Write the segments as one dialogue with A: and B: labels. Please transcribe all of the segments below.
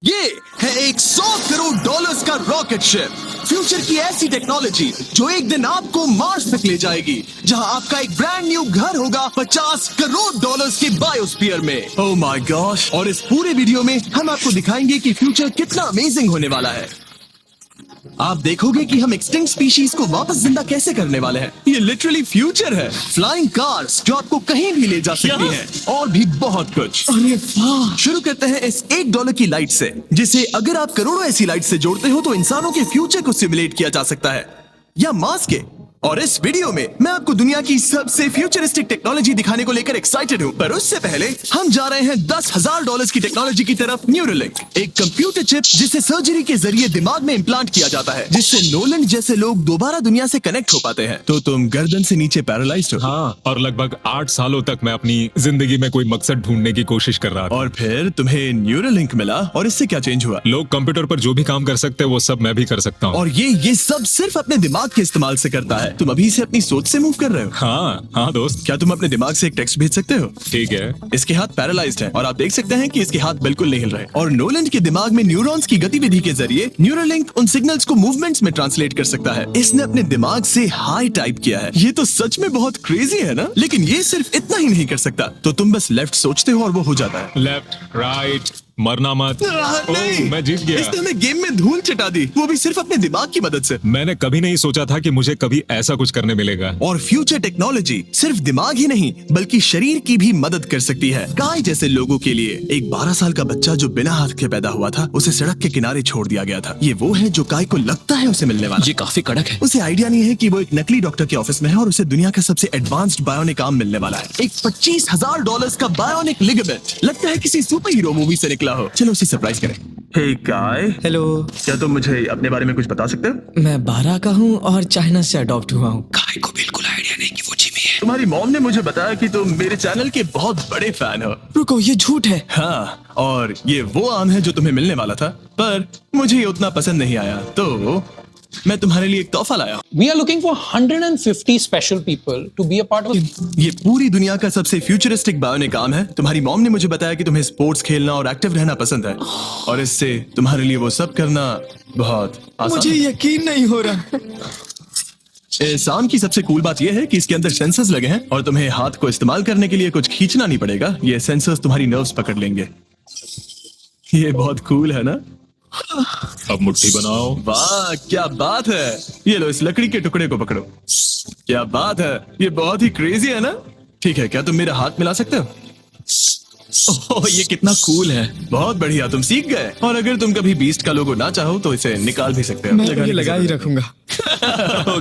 A: ये है एक 100 करोड़ डॉलर्स का रॉकेट शिप, फ्यूचर की ऐसी टेक्नोलॉजी जो एक दिन आपको मार्स तक ले जाएगी, जहां आपका एक ब्रांड न्यू घर होगा 50 करोड़ डॉलर्स के बायोस्फीयर में। Oh my gosh! और इस पूरे वीडियो में हम आपको दिखाएंगे कि फ्यूचर कितना अमेजिंग होने वाला है। आप देखोगे कि हम एक्सटिंक्ट स्पीशीज को वापस जिंदा कैसे करने वाले हैं। ये लिटरली फ्यूचर है। फ्लाइंग कार्स जो आपको कहीं भी ले जा सकती हैं, और भी बहुत कुछ। अरे वाह! शुरू करते हैं इस $1 की लाइट से, जिसे अगर आप करोड़ों ऐसी लाइट से जोड़ते हो तो इंसानों के फ्यूचर को सिमुलेट किया जा सकता है, या मार्स के। और इस वीडियो में मैं आपको दुनिया की सबसे फ्यूचरिस्टिक टेक्नोलॉजी दिखाने को लेकर एक्साइटेड हूँ। पर उससे पहले हम जा रहे हैं $10,000 की टेक्नोलॉजी की तरफ। न्यूरोलिंक, एक कंप्यूटर चिप जिसे सर्जरी के जरिए दिमाग में इम्प्लांट किया जाता है, जिससे नोलन जैसे लोग दोबारा दुनिया से कनेक्ट हो पाते हैं। तो तुम गर्दन से नीचे पैरालाइज्ड हो।
B: हाँ, और लगभग 8 सालों तक मैं अपनी जिंदगी में कोई मकसद ढूंढने की कोशिश कर रहा था।
A: और फिर तुम्हें न्यूरोलिंक मिला, और इससे क्या चेंज हुआ?
B: लोग कंप्यूटर पर जो भी काम कर सकते हैं वो सब मैं भी कर सकता हूँ।
A: और ये सब सिर्फ अपने दिमाग के इस्तेमाल से करता है। तुम अभी से अपनी सोच से मूव कर रहे हो।
B: हाँ दोस्त।
A: क्या तुम अपने दिमाग से एक टेक्स्ट भेज सकते हो?
B: ठीक है।
A: इसके हाथ पैरालाइज्ड हैं, और आप देख सकते हैं कि इसके हाथ बिल्कुल नहीं हिल रहे। और नोलन के दिमाग में न्यूरॉन्स की गतिविधि के जरिए न्यूरोलिंक उन सिग्नल्स को मूवमेंट्स में ट्रांसलेट कर सकता है। इसने अपने दिमाग से हाई टाइप किया है। ये तो सच में बहुत क्रेजी है ना? लेकिन ये सिर्फ इतना ही नहीं कर सकता। तो तुम बस लेफ्ट सोचते हो और वो हो जाता है।
B: लेफ्ट, राइट, मरना मत।
A: नहीं,
B: मैं जीत गया।
A: इसने हमें गेम में धूल चटा दी, वो भी सिर्फ अपने दिमाग की मदद से।
B: मैंने कभी नहीं सोचा था कि मुझे कभी ऐसा कुछ करने मिलेगा।
A: और फ्यूचर टेक्नोलॉजी सिर्फ दिमाग ही नहीं बल्कि शरीर की भी मदद कर सकती है। काय जैसे लोगों के लिए एक 12 साल का बच्चा जो बिना हाथ के पैदा हुआ था, उसे सड़क के किनारे छोड़ दिया गया था। ये वो है जो काय को लगता है उसे मिलने वाला।
C: ये काफी कड़क है।
A: उसे आइडिया नहीं है कि वो एक नकली डॉक्टर के ऑफिस में है और उसे दुनिया का सबसे एडवांस्ड बायोनिक आर्म मिलने वाला है। एक $25,000 का बायोनिक लिगामेंट। लगता है किसी सुपर हीरो मूवी से निकला हो। चलो उसे सरप्राइज करें। हे काय,
C: हेलो,
A: क्या तुम मुझे अपने बारे में कुछ बता सकते हो?
C: मैं 12 का हूँ और चाइना से अडॉप्ट हुआ हूँ। काय को बिल्कुल आइडिया नहीं कि वो जिमी है।
A: तुम्हारी मॉम ने मुझे बताया कि तुम मेरे चैनल के बहुत बड़े फैन हो।
C: रुको, ये झूठ है।
A: हाँ, और ये वो आम है जो तुम्हें मिलने वाला था, पर मुझे ये उतना पसंद नहीं आया, तो मैं तुम्हारे लिए एक तोहफा लाया।
D: We are looking for 150 special people to be a part of it.
A: ये पूरी दुनिया का सबसे फ्यूचरिस्टिक बायोनिक आर्म है। तुम्हारी मॉम ने मुझे बताया कि तुम्हें स्पोर्ट्स खेलना और एक्टिव रहना पसंद है, और इससे तुम्हारे लिए वो सब करना बहुत आसान
C: मुझे
A: है।
C: यकीन नहीं हो रहा।
A: इस आर्म की सबसे कूल बात यह है कि इसके अंदर सेंसर्स लगे हैं, और तुम्हें हाथ को इस्तेमाल करने के लिए कुछ खींचना नहीं पड़ेगा। ये सेंसर्स तुम्हारी नर्व्स पकड़ लेंगे। ये बहुत कूल है ना?
B: अब मुट्ठी बनाओ।
A: वाह, क्या बात है! ये लो, इस लकड़ी के टुकड़े को पकड़ो। क्या बात है! ये बहुत ही क्रेजी है ना? ठीक है, क्या तुम मेरा हाथ मिला सकते हो? ओह, ये कितना कूल है! बहुत बढ़िया, तुम सीख गए। और अगर तुम कभी बीस्ट का लोगो ना चाहो तो इसे निकाल भी सकते हो।
C: मैं तो ये लगा ही रखूंगा।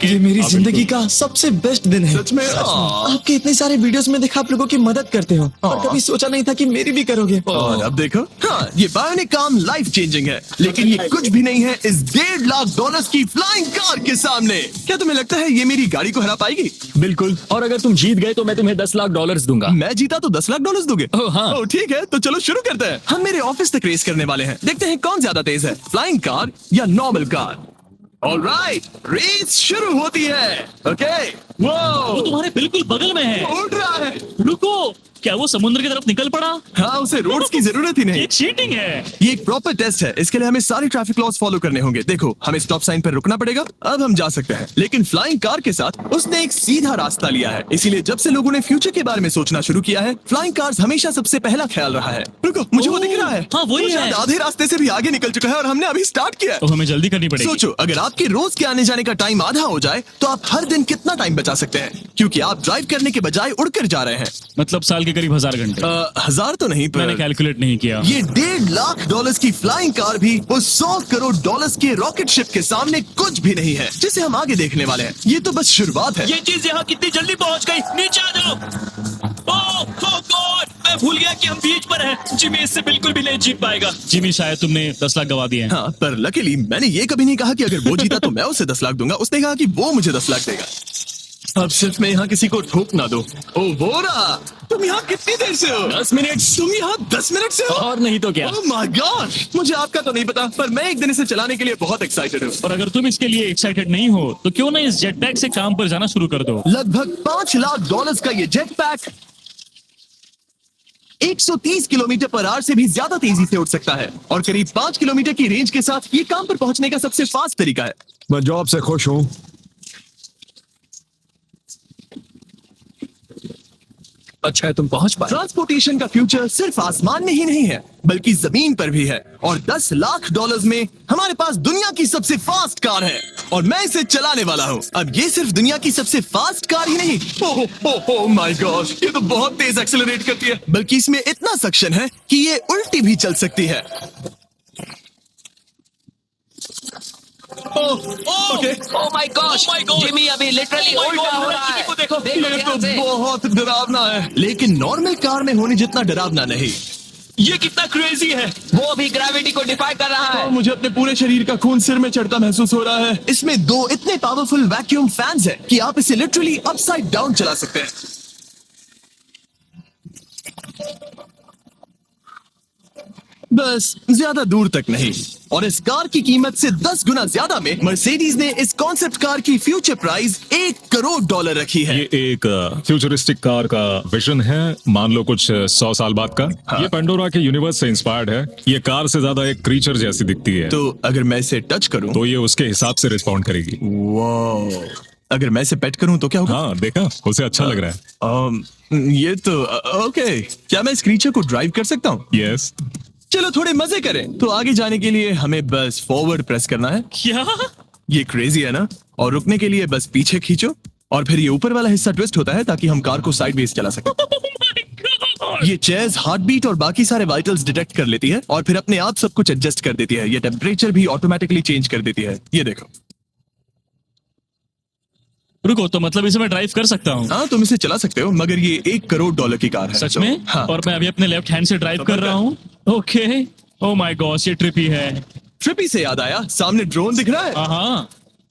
C: ये मेरी जिंदगी का सबसे बेस्ट दिन है।
A: सच में?
C: आपके इतने सारे वीडियोस में देखा आप लोगों की मदद करते हो, और कभी सोचा नहीं था कि मेरी भी करोगे।
A: और अब देखो, हाँ, ये बायोनिक आर्म लाइफ चेंजिंग है, लेकिन ये कुछ भी नहीं है इस $1.5 की फ्लाइंग कार के सामने। क्या तुम्हें लगता है ये मेरी गाड़ी को हरा पाएगी? बिल्कुल।
E: और अगर तुम जीत गए तो मैं तुम्हें $10 लाख दूंगा।
A: मैं जीता तो $10 लाख दोगे?
E: ओह, हाँ।
A: ओह, ठीक है, तो चलो शुरू करते हैं। हम मेरे ऑफिस तक रेस करने वाले हैं। देखते हैं कौन ज्यादा तेज है, फ्लाइंग कार या नॉर्मल कार। ऑलराइट, रेस शुरू होती है। ओके,
E: वो तुम्हारे बिल्कुल बगल में है।
A: उड़ रहा है।
E: रुको, क्या वो समुद्र की तरफ निकल पड़ा?
A: हाँ, उसे रोड्स की जरूरत ही नहीं।
E: ये चीटिंग है।
A: ये एक प्रॉपर टेस्ट है। इसके लिए हमें सारे ट्रैफिक लॉज फॉलो करने होंगे। देखो, हमें स्टॉप साइन पर रुकना पड़ेगा। अब हम जा सकते हैं, लेकिन फ्लाइंग कार के साथ उसने एक सीधा रास्ता लिया है। इसीलिए जब से लोगों ने फ्यूचर के बारे में सोचना शुरू किया है, फ्लाइंग कार्स हमेशा सबसे पहला ख्याल रहा है। रुको, मुझे वो दिख रहा है।
E: हाँ, वही
A: वो
E: है।
A: शायद आधे रास्ते से भी आगे निकल चुका है, और हमने अभी स्टार्ट किया है।
E: तो हमें जल्दी करनी पड़ेगी।
A: सोचो, अगर आपके रोज के आने जाने का टाइम आधा हो जाए तो आप हर दिन कितना टाइम बचा सकते हैं, क्योंकि आप ड्राइव करने के बजाय उड़कर जा रहे हैं।
E: मतलब साल के करीब 1000 घंटे।
A: 1000 तो नहीं,
E: मैंने
A: पर
E: कैलकुलेट नहीं किया।
A: ये $1.5 लाख की फ्लाइंग कार भी उस $100 करोड़ के रॉकेट शिप के सामने कुछ भी नहीं है, जिसे हम आगे देखने वाले हैं। ये तो बस शुरुआत है।
E: ये चीज यहाँ कितनी जल्दी पहुँच गई। नीचे आ जाओ। ओह गॉड, मैं भूल गया कि हम बीच पर हैं। जिमी इससे बिल्कुल भी नहीं जीत पाएगा। जिमी, शायद तुमने 10 लाख गवा दिए हैं।
A: हाँ, पर लकीली मैंने ये कभी नहीं कहा कि अगर वो जीता तो मैं उसे 10 लाख दूंगा। उसने कहा कि वो मुझे 10 लाख देगा। अब सिर्फ मैं यहाँ किसी को ठोक ना दो। ओ वो रहा, तुम यहाँ कितनी देर से हो?
E: 10 मिनट।
A: तुम यहाँ 10 मिनट से हो?
E: और नहीं तो क्या।
A: ओह माय गॉड, मुझे आपका तो नहीं पता, पर मैं एक दिन इसे चलाने के लिए बहुत एक्साइटेड हूँ।
E: और अगर तुम इसके लिए एक्साइटेड नहीं हो तो क्यों ना इस जेट पैक से काम पर जाना शुरू कर दो।
A: लगभग $5 लाख का ये jet pack 130 kilometre per hour से भी ज्यादा तेजी से उड़ सकता है और करीब 5 किलोमीटर की रेंज के साथ ये काम पर पहुंचने का सबसे फास्ट तरीका है।
F: मैं जॉब से खुश हूँ।
C: अच्छा है तुम पहुंच पाए।
A: ट्रांसपोर्टेशन का फ्यूचर सिर्फ आसमान में ही नहीं है बल्कि जमीन पर भी है और 10 लाख डॉलर्स में हमारे पास दुनिया की सबसे फास्ट कार है और मैं इसे चलाने वाला हूँ। अब ये सिर्फ दुनिया की सबसे फास्ट कार ही नहीं, ओह माय गॉड, ये तो बहुत तेज एक्सेलरेट करती है, बल्कि इसमें इतना सक्शन है कि ये उल्टी भी चल सकती है। Okay,
G: oh my gosh,
E: Oh my God!
G: Jimmy अभी लिटरली
E: Oh my
G: उल्टा
E: God,
G: हो
E: मेरा
G: रहा है।
E: जिमी को देखो,
G: देखो
A: ये
G: ध्यान
A: तो
G: से।
A: बहुत डरावना है, लेकिन नॉर्मल कार में होने जितना डरावना नहीं।
E: ये कितना क्रेजी है।
G: वो अभी ग्रेविटी को डिफाई कर रहा है।
A: मुझे अपने पूरे शरीर का खून सिर में चढ़ता महसूस हो रहा है। इसमें 2 इतने पावरफुल वैक्यूम फैंस हैं कि आप इसे लिटरली अपसाइड डाउन चला सकते हैं। बस ज्यादा दूर तक नहीं, और इस कार की कीमत से 10 गुना ज्यादा में मर्सिडीज ने इस कॉन्सेप्ट कार की फ्यूचर प्राइस $1 करोड़ रखी है।
B: ये एक फ्यूचरिस्टिक कार का विजन है, मान लो कुछ 100 साल बाद का। ये पेंडोरा के यूनिवर्स से इंस्पायर्ड है। ये कार से ज्यादा एक क्रीचर जैसी दिखती है,
A: तो अगर मैं इसे टच करूं
B: तो ये उसके हिसाब से रिस्पॉन्ड करेगी।
A: वाह, अगर मैं इसे पेट करूं तो क्या होगा?
B: हाँ देखा, उसे अच्छा लग रहा है।
A: ये तो ओके, क्या मैं इस क्रीचर को ड्राइव कर सकता हूँ?
B: यस।
A: चलो थोड़े मजे करें। तो आगे जाने के लिए हमें बस फॉरवर्ड प्रेस करना है।
E: क्या?
A: ये क्रेजी है ना? और रुकने के लिए बस पीछे खींचो और फिर ये ऊपर वाला हिस्सा ट्विस्ट होता है ताकि हम कार को साइडवेज चला सकें।
E: Oh my God!
A: ये चेयर्स हार्ट बीट और बाकी सारे वाइटल्स डिटेक्ट कर लेती है और फिर अपने आप सब कुछ एडजस्ट कर देती है। ये टेम्परेचर भी ऑटोमेटिकली चेंज कर देती है। ये देखो।
E: रुको, तो मतलब इसे मैं ड्राइव कर सकता हूँ?
A: हाँ, तुम इसे चला सकते हो, मगर ये $1 करोड़ की कार है।
E: सच
A: तो,
E: में?
A: हाँ।
E: और मैं अभी अपने लेफ्ट हैंड से ड्राइव कर रहा हूँ। ओके। ओह माय गॉश, ये ट्रिपी है।
A: ट्रिपी से याद आया, सामने ड्रोन दिख रहा है?
E: हाँ।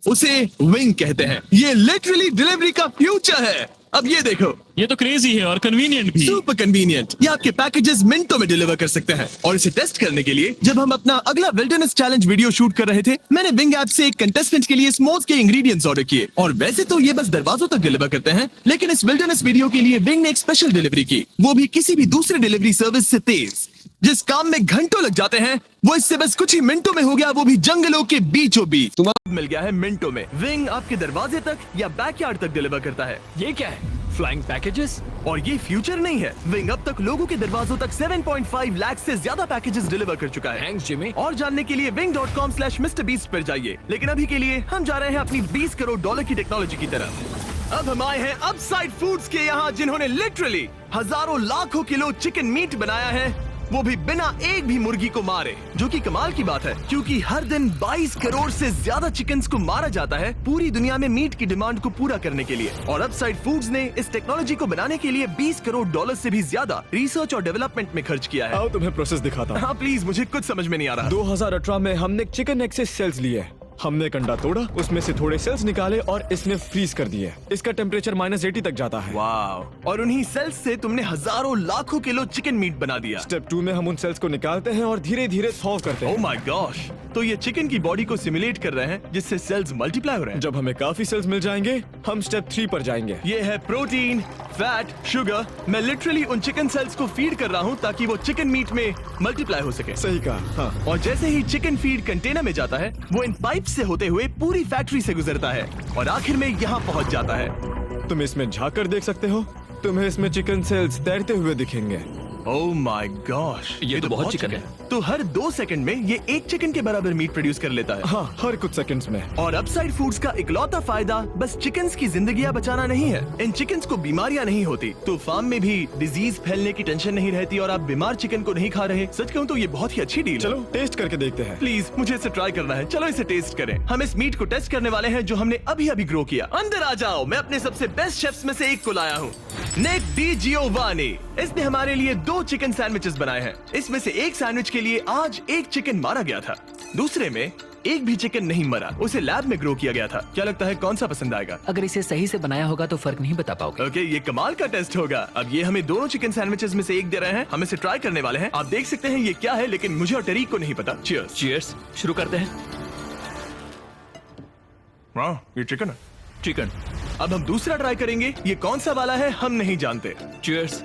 A: उसे विंग कहते हैं। ये लिटरली डिलीवरी का फ्यूचर है। अब ये देखो,
E: ये तो क्रेजी है और कन्वीनियंट भी।
A: Super convenient. ये आपके पैकेजेस मिनटों में डिलीवर कर सकते हैं। और इसे टेस्ट करने के लिए जब हम अपना अगला विल्डरनेस चैलेंज वीडियो शूट कर रहे थे, मैंने विंग ऐप से एक कंटेस्टेंट के लिए स्मोक्स के इंग्रेडिएंट्स ऑर्डर किए। और वैसे तो ये बस दरवाजों तक डिलीवर करते हैं, लेकिन इस विल्डरनेस वीडियो के लिए विंग ने एक स्पेशल डिलीवरी की, वो भी किसी भी दूसरे डिलीवरी सर्विस से तेज। जिस काम में घंटों लग जाते हैं, वो इससे बस कुछ ही मिनटों में हो गया, वो भी जंगलों के बीचों बीच। तुम्हें मिल गया है मिनटों में। विंग आपके दरवाजे तक या बैकयार्ड तक डिलीवर करता है।
G: ये क्या है? Flying packages?
A: और ये फ्यूचर नहीं है, विंग अब तक लोगों के दरवाजों तक 7.5 लाख से ज्यादा पैकेजेस डिलीवर कर चुका है।
G: Thanks Jimmy.
A: और जानने के लिए wing.com/MrBeast पर जाइए। लेकिन अभी के लिए हम जा रहे हैं अपनी $20 करोड़ की टेक्नोलॉजी की तरफ। अब हम आए हैं अपसाइड फूड्स के यहाँ, जिन्होंने लिटरली हजारों लाखों किलो चिकन मीट बनाया है, वो भी बिना एक भी मुर्गी को मारे, जो कि कमाल की बात है क्योंकि हर दिन 22 करोड़ से ज्यादा चिकन्स को मारा जाता है पूरी दुनिया में मीट की डिमांड को पूरा करने के लिए। और अपसाइड फूड्स ने इस टेक्नोलॉजी को बनाने के लिए $20 करोड़ से भी ज्यादा रिसर्च और डेवलपमेंट में खर्च किया है।
F: आओ तुम्हें प्रोसेस दिखाता हूँ।
A: हाँ प्लीज, मुझे कुछ समझ में नहीं आ रहा।
F: 2018 में हमने चिकन एग से सेल्स लिए। हमने एक अंडा तोड़ा, उसमें से थोड़े सेल्स निकाले और इसमें फ्रीज कर दिए। इसका टेम्परेचर -80 तक जाता है।
A: वाव! और उन्हीं सेल्स से तुमने हजारों लाखों किलो चिकन मीट बना दिया।
F: स्टेप 2 में हम उन सेल्स को निकालते हैं और धीरे धीरे थॉ करते
A: ओह
F: हैं।
A: My gosh! तो ये चिकन की बॉडी को सिमुलेट कर रहे हैं, जिससे सेल्स मल्टीप्लाई हो रहे हैं।
F: जब हमें काफी सेल्स मिल जाएंगे, हम स्टेप 3 पर जाएंगे।
A: ये है प्रोटीन, फैट, शुगर। मैं लिटरली उन चिकन सेल्स को फीड कर रहा हूँ ताकि वो चिकन मीट में मल्टीप्लाई हो सके।
F: सही कहा। हाँ।
A: और जैसे ही चिकन फीड कंटेनर में जाता है, वो इन पाइप से होते हुए पूरी फैक्ट्री से गुजरता है और आखिर में यहाँ पहुँच जाता है।
F: तुम इसमें झाँक कर देख सकते हो। तुम्हें इसमें चिकन सेल्स तैरते हुए दिखेंगे।
A: Oh my gosh!
G: ये तो बहुत चिकन है।
A: तो हर 2 सेकंड में ये 1 चिकन के बराबर मीट प्रोड्यूस कर लेता है।
F: हाँ, हर कुछ सेकंड्स में।
A: और अपसाइड फूड्स का इकलौता फायदा बस चिकन्स की जिंदगियां बचाना नहीं है। इन चिकन्स को बीमारियां नहीं होती, तो फार्म में भी डिजीज फैलने की टेंशन नहीं रहती और आप बीमार चिकन को नहीं खा रहे। सच कहूं तो ये बहुत ही अच्छी डील है।
F: चलो टेस्ट करके देखते हैं।
A: प्लीज, मुझे इसे ट्राई करना है। चलो इसे टेस्ट करें। हम इस मीट को टेस्ट करने वाले हैं जो हमने अभी अभी ग्रो किया। अंदर आ जाओ, मैं अपने सबसे बेस्ट शेफ्स में से एक को लाया हूँ, निक डी जियोवानी। इसने हमारे लिए 2 चिकन सैंडविचेस बनाए हैं। इसमें से एक सैंडविच के लिए आज 1 चिकन मारा गया था, दूसरे में एक भी चिकन नहीं मरा। उसे लैब में ग्रो किया गया था। क्या लगता है कौन सा पसंद आएगा?
G: अगर इसे सही से बनाया होगा तो फर्क नहीं बता पाओगे।
A: ओके, ये कमाल का टेस्ट होगा। अब ये हमें दोनों चिकन सैंडविचेस में से एक दे रहे हैं। हम इसे ट्राई करने वाले हैं। आप देख सकते हैं ये क्या है, लेकिन मुझे और टरीक को नहीं पता। चीयर्स।
G: चीयर्स। शुरू करते हैं।
A: वाह, ये चिकन है।
G: चिकन।
A: अब हम दूसरा ट्राई करेंगे। ये कौन सा वाला है हम नहीं जानते।
G: चीयर्स।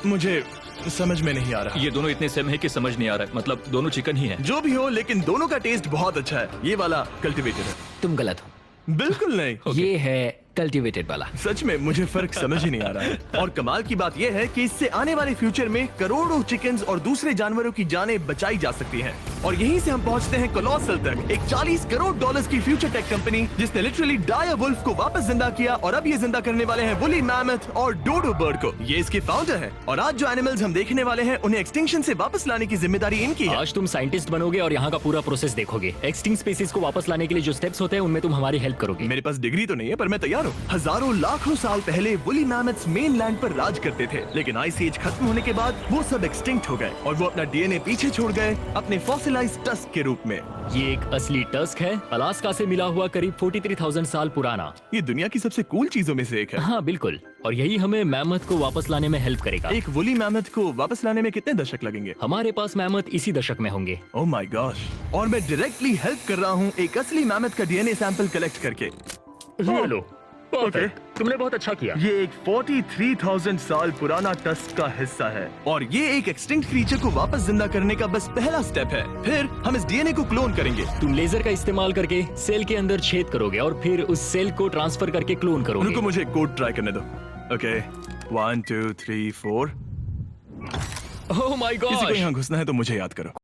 H: मुझे समझ में नहीं आ रहा।
G: ये दोनों इतने सेम है कि समझ नहीं आ रहा है। मतलब दोनों चिकन ही है।
H: जो भी हो, लेकिन दोनों का टेस्ट बहुत अच्छा है। ये वाला कल्टीवेटेड है।
G: तुम गलत हो।
H: बिल्कुल नहीं।
G: ये है कल्टीवेटेड वाला।
H: सच में मुझे फर्क समझ ही नहीं आ रहा है। और कमाल की बात यह है कि इससे आने वाले फ्यूचर में करोड़ों चिकन्स और दूसरे जानवरों की जानें बचाई जा सकती हैं। और यहीं से हम पहुंचते हैं कोलोसल तक, एक $40 करोड़ की फ्यूचर टेक कंपनी जिसने लिटरली डायर वुल्फ को वापस जिंदा किया और अब ये जिंदा करने वाले हैं वुली मैमथ और डोडो बर्ड को। ये इसके फाउंडर हैं और आज जो एनिमल्स हम देखने वाले हैं उन्हें एक्सटिंक्शन से वापस लाने की जिम्मेदारी इनकी है।
G: आज तुम साइंटिस्ट बनोगे और यहाँ का पूरा प्रोसेस देखोगे। एक्सटिंक्ट स्पीसीज को वापस लाने के लिए जो स्टेप्स होते हैं उनमें तुम हमारी हेल्प करोगे।
H: मेरे पास डिग्री तो नहीं है पर मैं तैयार हूँ। हजारों लाखों साल पहले वुली मैमथ्स मेनलैंड पर राज करते थे, लेकिन आइस एज खत्म होने के बाद वो सब एक्सटिंक्ट हो गए और वो अपना डीएनए पीछे छोड़ गए अपने फॉसिलाइज्ड टस्क के रूप में।
G: ये एक असली टस्क है, अलास्का से मिला हुआ करीब 43,000 साल पुराना।
H: ये दुनिया की सबसे कूल चीजों में से एक है।
G: हाँ बिल्कुल, और यही हमें मैमथ को वापस लाने में हेल्प करेगा।
H: एक वुली मैमथ को वापस लाने में कितने दशक लगेंगे?
G: हमारे पास मैमथ इसी दशक में होंगे।
H: Oh my gosh. और मैं डायरेक्टली हेल्प कर रहा हूँ एक असली मैमथ का डीएनए सैंपल कलेक्ट करके।
G: ये लो।
H: ओके,
G: तुमने बहुत अच्छा किया।
H: ये एक 43,000 साल पुराना टस्क का हिस्सा है और ये एक एक्सटिंक्ट क्रीचर को वापस जिंदा करने का बस पहला स्टेप है। फिर हम इस डीएनए को क्लोन करेंगे।
G: तुम लेजर का इस्तेमाल करके सेल के अंदर छेद करोगे और फिर उस सेल को ट्रांसफर करके क्लोन करोगे।
H: रुको, मुझे कोड ट्राई करने दो। ओके, 1 2 3 4।
G: ओह माय
H: किसी को
G: गॉड।
H: यहाँ घुसना है तो मुझे याद करो।